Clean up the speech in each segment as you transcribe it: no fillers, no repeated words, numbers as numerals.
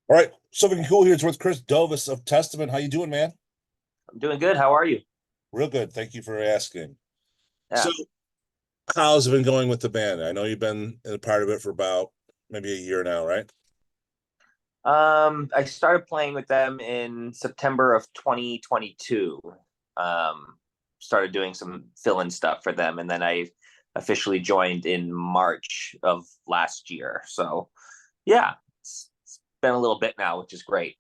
All right, something cool here. It's with Chris Dovas of Testament. How you doing, man? I'm doing good. How are you? Real good. Thank you for asking. So, Yeah. how's it been going with the band? I know you've been a part of it for about maybe a year now, right? I started playing with them in September of 2022. Started doing some fill-in stuff for them, and then I officially joined in March of last year. So, yeah, it's been a little bit now, which is great.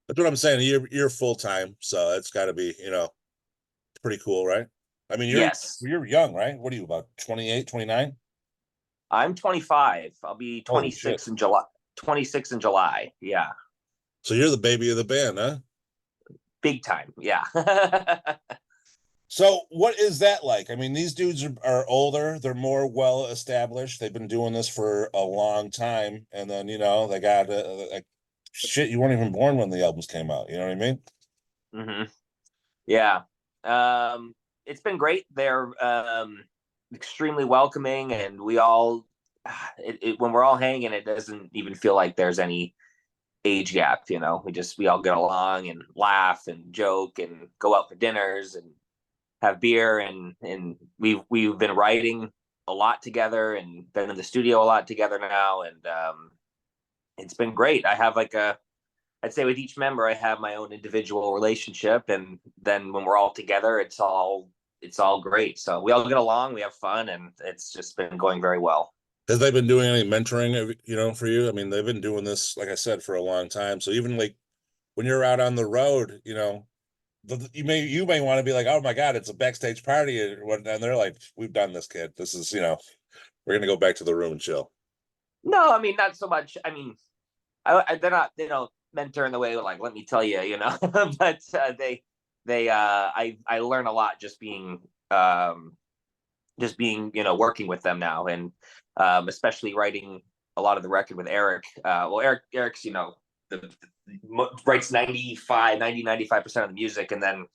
That's what I'm saying. You're full time, so it's got to be, pretty cool, right? I mean, you're Yes, you're young, right? What are you about 28, 29? I'm 25. I'll be Holy shit. 26 in July. 26 in July. Yeah, So you're the baby of the band, huh? big time. Yeah. So what is that like? I mean, these dudes are older, they're more well established. They've been doing this for a long time, and then they got like shit. You weren't even born when the albums came out. You know what I mean? hmm Yeah. It's been great. They're extremely welcoming, and we all, when we're all hanging, it doesn't even feel like there's any age gap. We all get along and laugh and joke and go out for dinners and have beer, and we've been writing a lot together and been in the studio a lot together now, and it's been great. I'd say with each member, I have my own individual relationship, and then when we're all together, it's all great. So we all get along, we have fun, and it's just been going very well. Has they been doing any mentoring, for you? I mean, they've been doing this, like I said, for a long time. So even like when you're out on the road, you may want to be like, oh my God, it's a backstage party, or what? And they're like, we've done this, kid. This is, we're gonna go back to the room and chill. No, I mean not so much. I mean, they're not mentor in the way like let me tell you, but I learn a lot just being working with them now, and especially writing a lot of the record with Eric. Well, Eric's writes 95% of the music, and then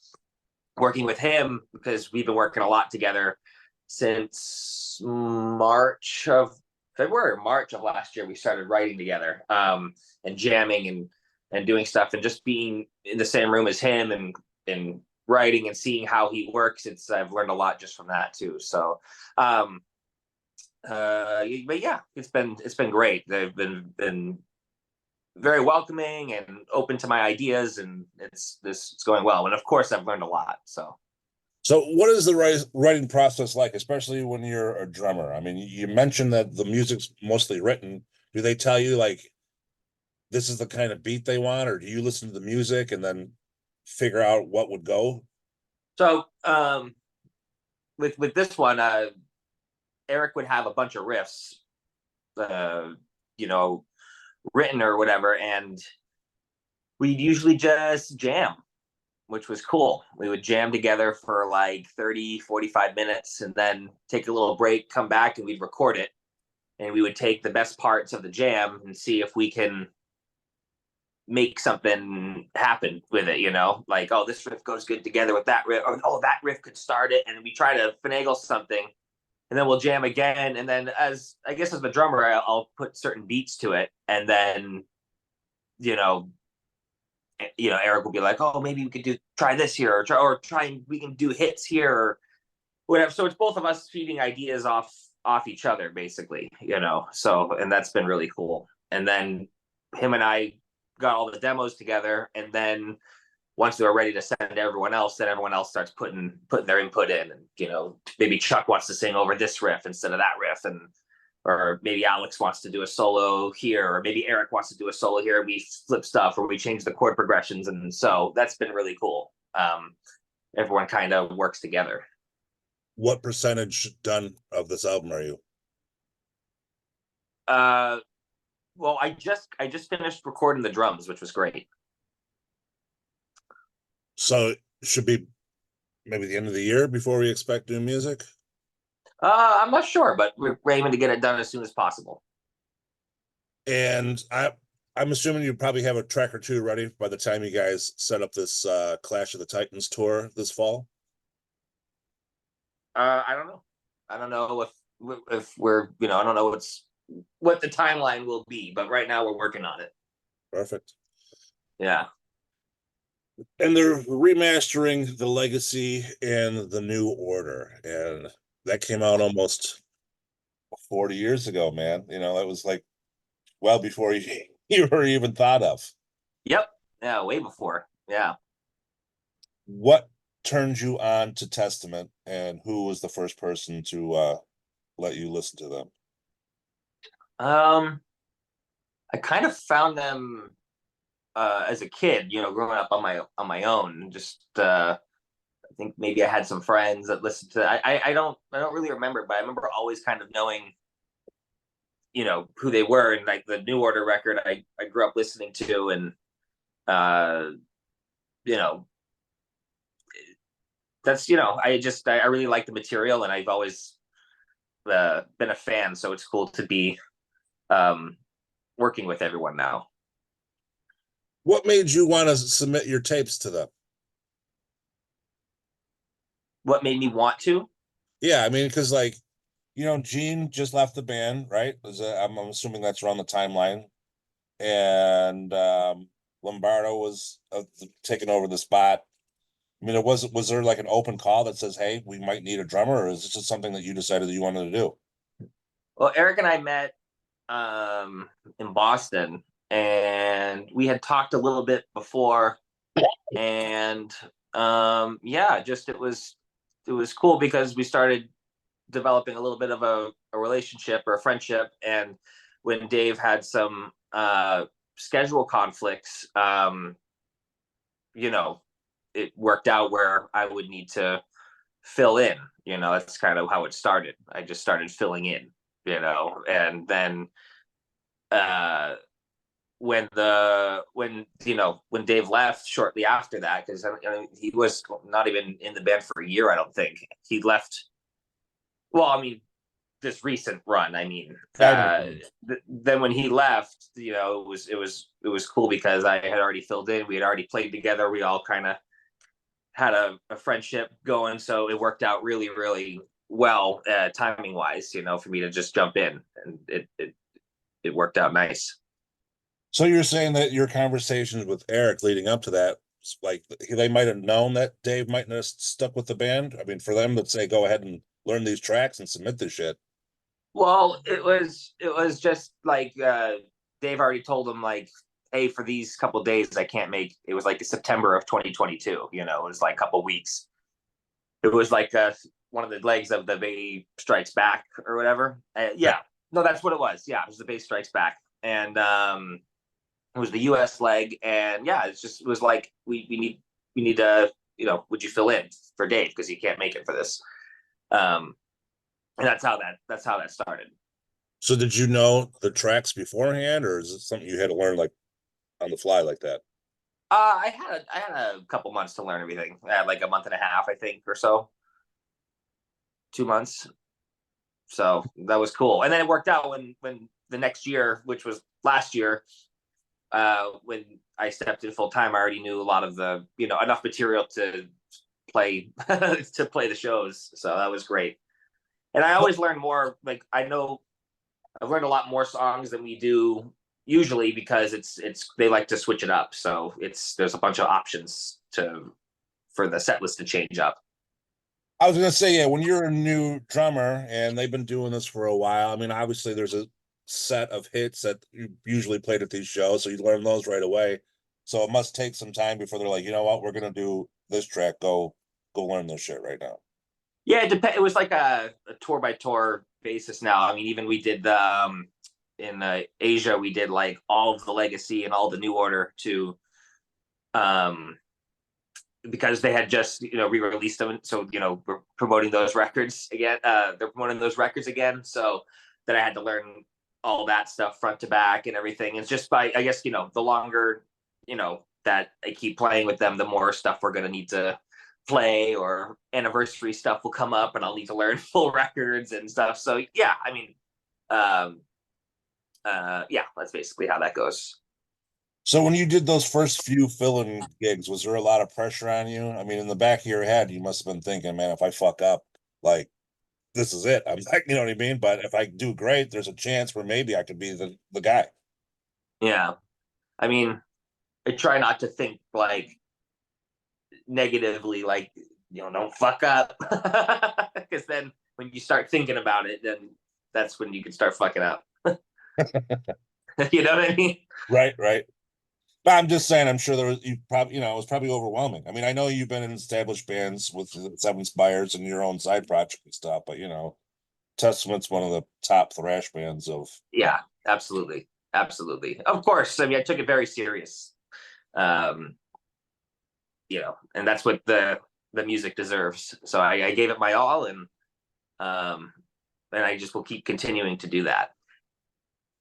working with him because we've been working a lot together since March of last year. We started writing together, and jamming and doing stuff, and just being in the same room as him, and writing and seeing how he works. I've learned a lot just from that too. So, um, but yeah, it's been great. They've been very welcoming and open to my ideas, and it's going well. And of course, I've learned a lot. So. So, what is the writing process like, especially when you're a drummer? I mean, you mentioned that the music's mostly written. Do they tell you like this is the kind of beat they want, or do you listen to the music and then figure out what would go? So with this one, Eric would have a bunch of riffs, uh, you know, written or whatever, and we'd usually just jam, which was cool. We would jam together for like 30, 45 minutes and then take a little break, come back, and we'd record it. And we would take the best parts of the jam and see if we can make something happen with it, like, oh, this riff goes good together with that riff, or oh, that riff could start it. And we try to finagle something, and then we'll jam again. And then, as I guess as the drummer, I'll put certain beats to it, and then you know Eric will be like, oh, maybe we could try this here, or we can do hits here, or whatever. So it's both of us feeding ideas off each other, basically. So, and that's been really cool. And then him and I got all the demos together, and then once they were ready to send to everyone else, then everyone else starts putting their input in, and maybe Chuck wants to sing over this riff instead of that riff, and or maybe Alex wants to do a solo here, or maybe Eric wants to do a solo here. We flip stuff, or we change the chord progressions, and so that's been really cool. Everyone kind of works together. What percentage done of this album are you? Uh, well, I just finished recording the drums, which was great. So it should be maybe the end of the year before we expect new music. I'm not sure, but we're aiming to get it done as soon as possible. And I'm assuming you probably have a track or two ready by the time you guys set up this Clash of the Titans tour this fall. I don't know. I don't know if we're I don't know what the timeline will be, but right now we're working on it. Perfect. Yeah. And they're remastering the Legacy and the New Order, and that came out almost 40 years ago, man. You know, that was like well before you, you were even thought of. Yep. Yeah. Way before. Yeah. What turned you on to Testament, and who was the first person to let you listen to them? Um, I kind of found them as a kid, growing up on my own. Just I think maybe I had some friends that listened to. I don't really remember, but I remember always kind of knowing who they were, and like the New Order record I grew up listening to, and uh you know that's I really like the material, and I've always been a fan, so it's cool to be um working with everyone now. What made you want to submit your tapes to them? What made me want to? Yeah, I mean, because like, Gene just left the band, right? I'm assuming that's around the timeline, and Lombardo was taking over the spot. I mean, was there like an open call that says, "Hey, we might need a drummer," or is this just something that you decided that you wanted to do? Well, Eric and I met in Boston, and we had talked a little bit before, and yeah, just it was cool because we started developing a little bit of a relationship or a friendship, and when Dave had some schedule conflicts, you know it worked out where I would need to fill in. That's kind of how it started. I just started filling in, and then uh when Dave left shortly after that, because he was not even in the band for a year. I don't think he left. Well, I mean, this recent run. I mean, I know. then when he left, it was cool because I had already filled in. We had already played together. We all kind of had a friendship going, so it worked out really, really well, timing wise. For me to just jump in, and it worked out nice. So you're saying that your conversations with Eric leading up to that, like they might have known that Dave might not have stuck with the band. I mean, for them to say, "Go ahead and learn these tracks and submit this shit." Well, it was just like Dave already told him, like, hey, for these couple of days I can't make. It was like September of 2022. It was like a couple of weeks. It was like one of the legs of the Bay Strikes Back or whatever. Right. Yeah, no, that's what it was. Yeah, it was the Bay Strikes Back, and it was the U.S. leg, and yeah, it was like we need to, would you fill in for Dave because he can't make it for this. Um, and that's how that started. So did you know the tracks beforehand, or is it something you had to learn like on the fly like that? I had a couple months to learn everything. I had like a month and a half, I think, or so, 2 months. So that was cool. And then it worked out when the next year, which was last year, when I stepped in full time, I already knew a lot of the enough material to play to play the shows. So that was great. And I always learn more. Like, I know I've learned a lot more songs than we do usually because it's they like to switch it up. So there's a bunch of options to for the set list to change up. I was gonna say, yeah, when you're a new drummer and they've been doing this for a while, I mean, obviously there's a set of hits that you usually played at these shows, so you learn those right away. So it must take some time before they're like, you know what, we're gonna do this track. Go learn this shit right now. Yeah, it was like a tour by tour basis now. I mean, even we did the in Asia, we did like all of the Legacy and all the New Order to um because they had just re-released them, so we're promoting those records again. They're promoting those records again, so that I had to learn all that stuff front to back and everything. It's just by, I guess, the longer that I keep playing with them, the more stuff we're gonna need to play, or anniversary stuff will come up and I'll need to learn full records and stuff. So yeah, I mean, um yeah, that's basically how that goes. So when you did those first few fill-in gigs, was there a lot of pressure on you? I mean, in the back of your head, you must have been thinking, man, if I fuck up, like this is it. I'm like, you know what I mean? But if I do great, there's a chance where maybe I could be the guy. Yeah. I mean, I try not to think like negatively, like, don't fuck up. Because then when you start thinking about it, then that's when you can start fucking up. You know what I mean? Right, right. But I'm just saying, I'm sure there was, you probably, it was probably overwhelming. I mean, I know you've been in established bands with the Seven Spires and your own side project and stuff, but Testament's one of the top thrash bands of. Yeah, absolutely. Absolutely. Of course. I mean, I took it very serious. Um, and that's what the music deserves. So I gave it my all, um and I just will keep continuing to do that.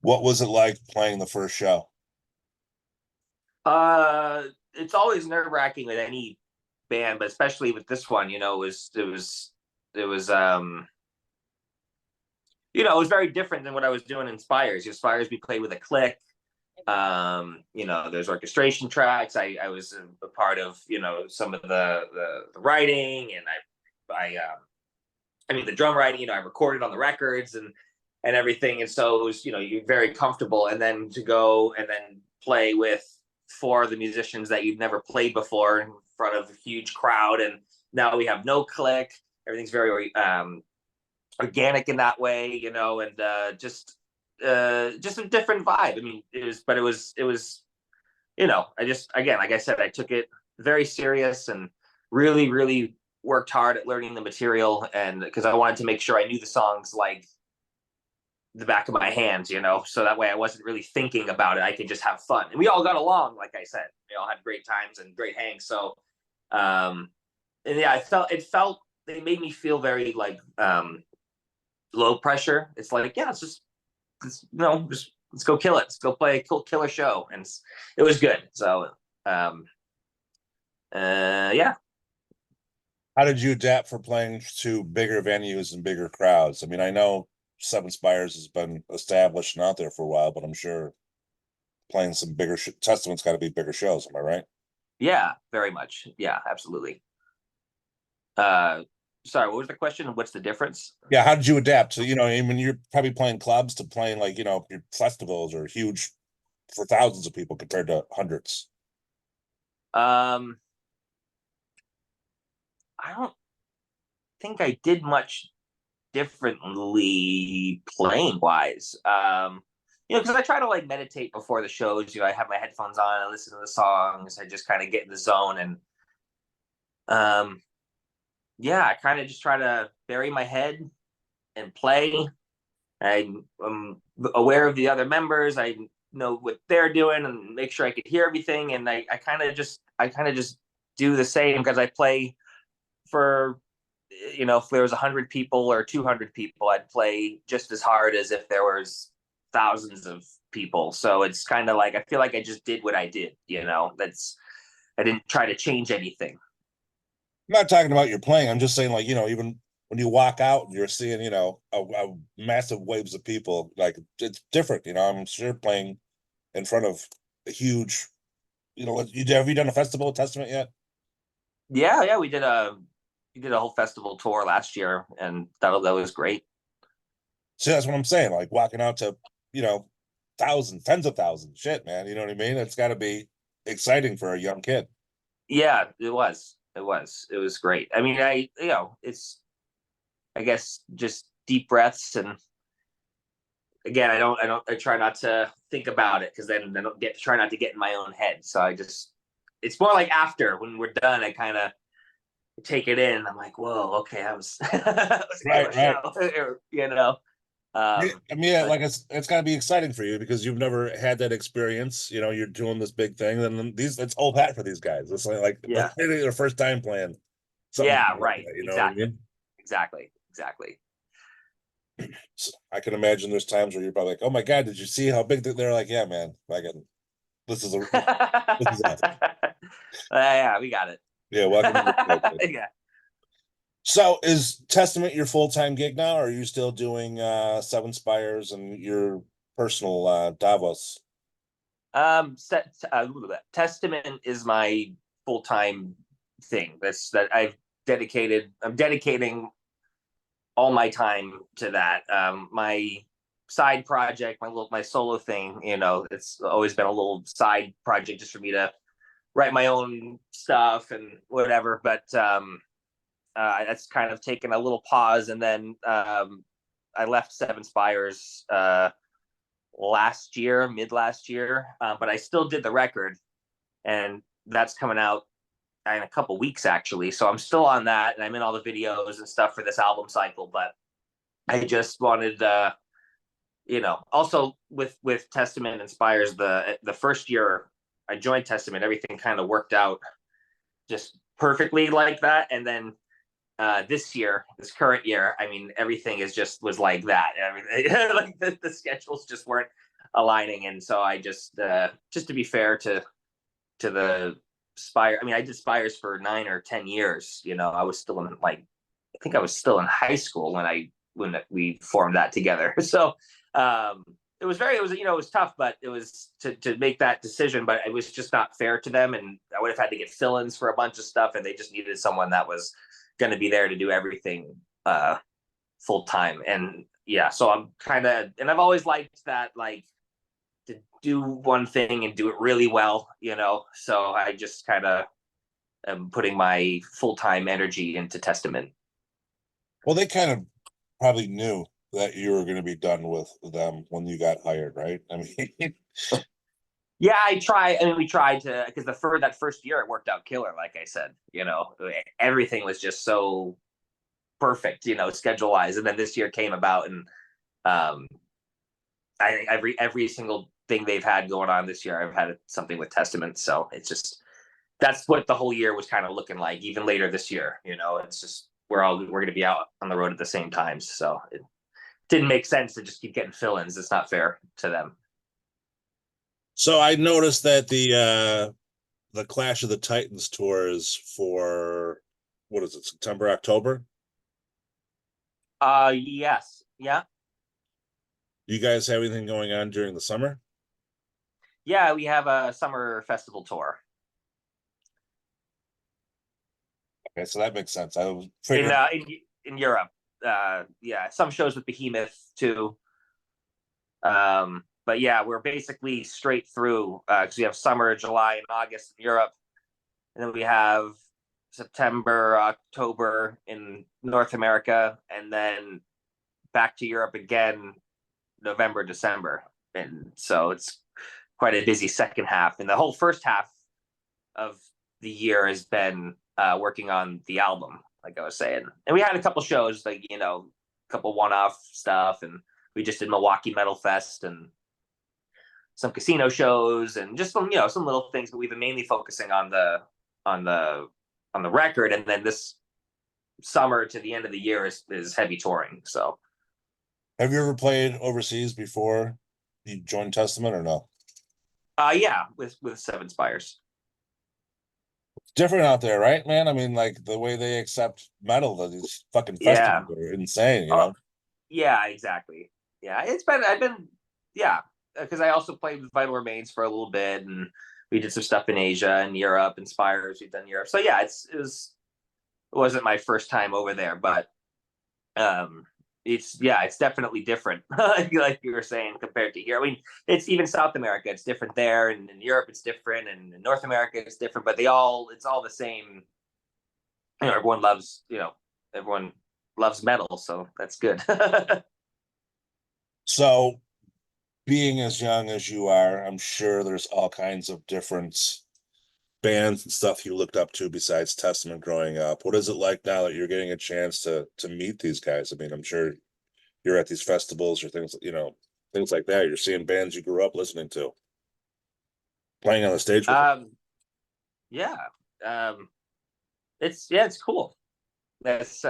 What was it like playing the first show? It's always nerve-wracking with any band, but especially with this one, it was very different than what I was doing in Spires. Spires, we played with a click. There's orchestration tracks. I was a part of, some of the writing, and I mean, the drum writing, I recorded on the records and everything. And so it was, you're very comfortable. And then to go and then play with four of the musicians that you've never played before in front of a huge crowd. And now we have no click. Everything's very organic in that way, and just a different vibe. I mean, it was, again, like I said, I took it very serious and really, really worked hard at learning the material, and because I wanted to make sure I knew the songs like the back of my hands, so that way I wasn't really thinking about it. I could just have fun, and we all got along. Like I said, we all had great times and great hangs. So, and yeah, it made me feel very like low pressure. It's like, yeah, let's go kill it. Let's go play a killer show, and it was good. So, yeah. How did you adapt for playing to bigger venues and bigger crowds? I mean, I know Seven Spires has been established and out there for a while, but I'm sure playing some bigger Testament's got to be bigger shows. Am I right? Yeah, very much. Yeah, absolutely. Sorry, what was the question? What's the difference? Yeah, how did you adapt to, when you're probably playing clubs to playing like, your festivals are huge for thousands of people compared to hundreds? Um, I don't think I did much differently playing wise. Because I try to like meditate before the shows. I have my headphones on, I listen to the songs, I just kind of get in the zone, and yeah, I kind of just try to bury my head and play. I'm aware of the other members. I know what they're doing and make sure I could hear everything. And I kind of just do the same, because I play for, if there was 100 people or 200 people, I'd play just as hard as if there was thousands of people. So it's kind of like, I feel like I just did what I did, I didn't try to change anything. I'm not talking about your playing. I'm just saying, like, even when you walk out, you're seeing, a massive waves of people. Like, it's different. I'm sure playing in front of a huge, have you done a festival of Testament yet? Yeah, we did a whole festival tour last year, and that was great. See, that's what I'm saying. Like walking out to, thousands, tens of thousands. Shit, man. You know what I mean? It's got to be exciting for a young kid. Yeah, it was great. I mean, it's, I guess, just deep breaths, and again, I try not to think about it, because then I don't try not to get in my own head. So it's more like after, when we're done, I kind of take it in. I'm like, whoa, okay, that was, that was a Right, show, I mean, but like it's got to be exciting for you because you've never had that experience. You're doing this big thing, and it's old hat for these guys. It's like yeah, their first time playing something yeah, like right, that. You know what I exactly, mean? exactly. So I can imagine there's times where you're probably like, "Oh my God, did you see how big they're like?" Yeah, man. Like, this is a this is awesome. Yeah, we got it. Yeah, welcome to the show, kid. Yeah. So is Testament your full-time gig now, or are you still doing Seven Spires and your personal Davos? Testament is my full-time thing. I'm dedicating all my time to that. My side project, my solo thing. It's always been a little side project just for me to write my own stuff and whatever. But that's kind of taken a little pause, and then I left Seven Spires mid last year, but I still did the record, and that's coming out in a couple weeks actually. So I'm still on that, and I'm in all the videos and stuff for this album cycle. But I just wanted, also with Testament and Spires, the first year I joined Testament, everything kind of worked out just perfectly like that, and then this current year, I mean, everything was like that. Everything, like the schedules just weren't aligning, and so I just to be fair to the Spire. I mean, I did Spires for 9 or 10 years. I was still in I think I was still in high school when we formed that together. So it was tough, but it was to make that decision, but it was just not fair to them, and I would have had to get fill-ins for a bunch of stuff, and they just needed someone that was going to be there to do everything full time. And yeah, so I'm kind of, and I've always liked that, like, to do one thing and do it really well, so I just kind of am putting my full-time energy into Testament. Well, they kind of probably knew that you were going to be done with them when you got hired, right? I mean, yeah, we tried to, because that first year it worked out killer. Like I said, everything was just so perfect, schedule wise. And then this year came about, and I think every single thing they've had going on this year, I've had something with Testament. So it's just, that's what the whole year was kind of looking like. Even later this year, it's just, we're going to be out on the road at the same times. So it didn't make sense to just keep getting fill-ins. It's not fair to them. so I noticed that the Clash of the Titans tour is for, what is it, September, October? Yes. Yeah. You guys have anything going on during the summer? Yeah, we have a summer festival tour Okay, so that makes sense. I was in figuring. in Europe. Yeah, some shows with Behemoth too. But yeah, we're basically straight through, because we have summer, July, and August in Europe, and then we have September, October in North America, and then back to Europe again, November, December. And so it's quite a busy second half. And the whole first half of the year has been working on the album, like I was saying. And we had a couple shows, like, a couple one-off stuff, and we just did Milwaukee Metal Fest and some casino shows and just some little things, but we've been mainly focusing on the record. And then this summer to the end of the year is heavy touring. So Have you ever played overseas before you joined Testament or no? yeah, with Seven Spires. It's different out there, right, man? I mean, like the way they accept metal, these fucking Yeah. festivals are insane, Oh, yeah, exactly. Yeah, I've been, yeah, because I also played with Vital Remains for a little bit, and we did some stuff in Asia and Europe, and Spires, we've done Europe. So yeah, it wasn't my first time over there, but it's definitely different, like you were saying, compared to here. I mean, it's even South America, it's different there, and in Europe it's different, and in North America it's different, but it's all the same. Everyone loves metal, so that's good. So being as young as you are, I'm sure there's all kinds of different bands and stuff you looked up to besides Testament growing up. What is it like now that you're getting a chance to meet these guys? I mean, I'm sure you're at these festivals or things, things like that. You're seeing bands you grew up listening to playing on the stage with them. Yeah, it's cool. That's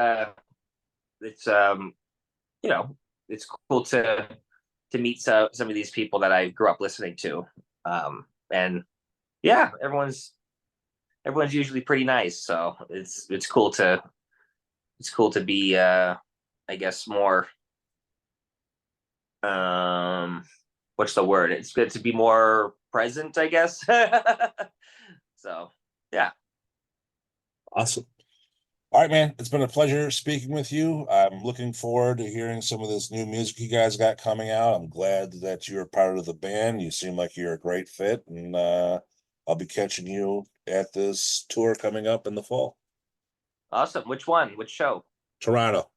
it's it's cool to meet some of these people that I grew up listening to. And yeah, everyone's usually pretty nice, so it's cool to be I guess more, what's the word? It's good to be more present, I guess. So yeah. Awesome. All right, man. It's been a pleasure speaking with you. I'm looking forward to hearing some of this new music you guys got coming out. I'm glad that you're part of the band. You seem like you're a great fit, and I'll be catching you at this tour coming up in the fall. Awesome. Which one? Which show? Toronto.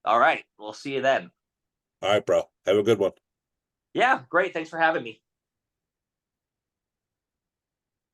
All right. We'll see you then. All right, bro. Have a good one. Yeah, great. Thanks for having me.